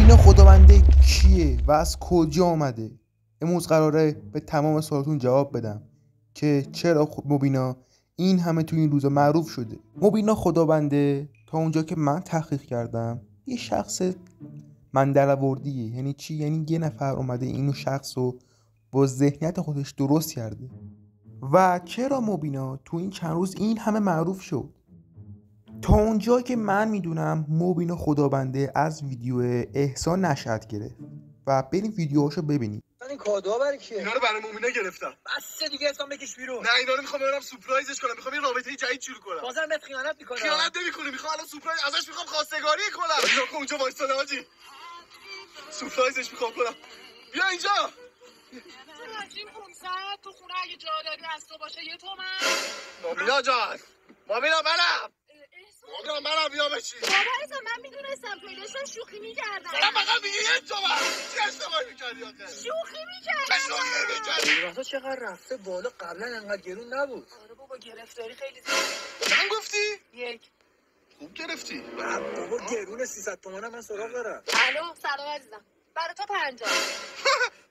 مبینا خداونده کیه و از کجا آمده؟ امروز قراره به تمام سوالاتون جواب بدم که چرا مبینا این همه تو این روزا معروف شده. مبینا خداونده تا اونجا که من تحقیق کردم یه شخص من درآوردیه. یعنی چی؟ یعنی یه نفر اومده اینو شخص رو با ذهنیت خودش درست کرده. و چرا مبینا تو این چند روز این همه معروف شد؟ تا اونجا که من میدونم مبینا خداونده از ویدیو احسان نشأت گرفت و بریم ویدیوهاشو ببینیم. این کادوها برای کیه؟ اینا رو برای مبینا گرفتم. بس دیگه احسان بکش بیرون. نه اینا رو میخوام برم سورپرایزش کنم. میخوام یه رابطه جدید شروع کنم. بازم بهت خیانت میکنه. خیانت نمیکنه. میخوام الان سورپرایز ازش میخوام خواستگاری کنم. اینا اونجا وایساده حاجی. سورپرایزش میخوام کنم. بیا اینجا. رفتیم 500 تو خونه اگه جا داری از تو باشه یه تومن. مبینا جان. مبینا منم. مبینا منم بیا بشین. بابا احسان من میدونستم تو داشتم شوخی میکردم. من فقط میگه یه تومن. چه اشتباهی میکردی آخه؟ شوخی میکردم. چه شوخی میکردی؟ قیمتا چقدر رفته بالا، قبلا انقدر گرون نبود. آره بابا گرفتاری خیلی زیاد. من گفتی؟ یک. خوب گرفتی. بابا گرون 300 تومن من سراغ دارم. الو سلام عزیزم. برای تو 50.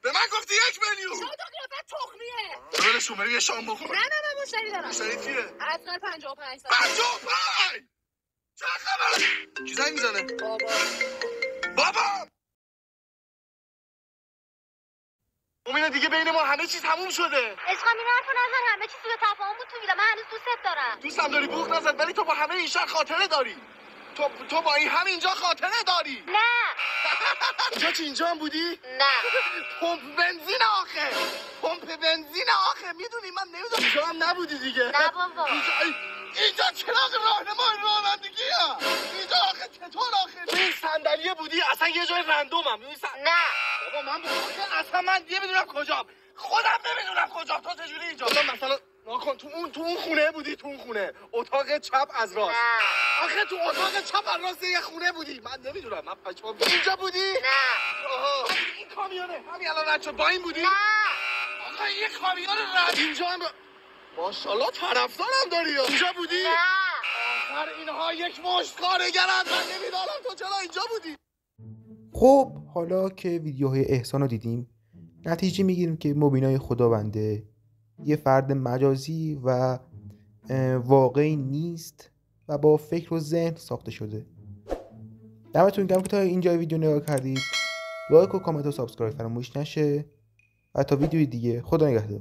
به من گفتی 1 میلیون. شما تو قیافت تخمیه. برشون بریم یه شام بخور. نه مشتری دارم. مشتری کیه؟ اصلا 55 سال. 55. چه خبره؟ کی زنگ میزنه؟ بابا مبینا دیگه بین ما همه چیز تموم شده. عشقم این حرفو نزن، همه چیز به تفاهم بود تو ویلا. من هنوز دوستت دارم. دوستم داری بوق نزد، ولی تو با همه این شهر خاطره داری. تو با این همینجا خاطره داری. نه تو چی اینجا هم بودی؟ نه پمپ بنزین آخه. پمپ بنزین آخه. میدونی من نمیدونم اینجا هم نبودی دیگه. نه بابا. اینجا چراغ راهنمای رانندگیه. اینجا آخه چطور آخه؟ تو این صندلیه بودی؟ اصلا یه جای رندومم. نه بابا من اصلا من نمیدونم کجام. خودم نمیدونم کجام. تو چجوری اینجا؟ مثلا ناکن تو اون خونه بودی. تو اون خونه اتاق چپ از راست. نه آخه تو اتاق چپ از راست یه خونه بودی. من نمیدونم. من پشمام. اینجا بودی؟ نه آها این کامیونه. همین الان رد شد. با این بودی؟ نه آقا یه کامیون رد اینجا هم ماشاءالله طرفدارم داری. اینجا بودی؟ نه آخر اینها یک مشت کارگرن. من نمیدونم تو چرا اینجا بودی. خب حالا که ویدیوهای احسان رو دیدیم نتیجه میگیریم که مبینای خداونده یه فرد مجازی و واقعی نیست و با فکر و ذهن ساخته شده. دمتون گرم که تا اینجا ویدیو نگاه کردید. لایک و کامنت و سابسکرایب فراموش نشه و تا ویدیوی دیگه خدا نگهدار.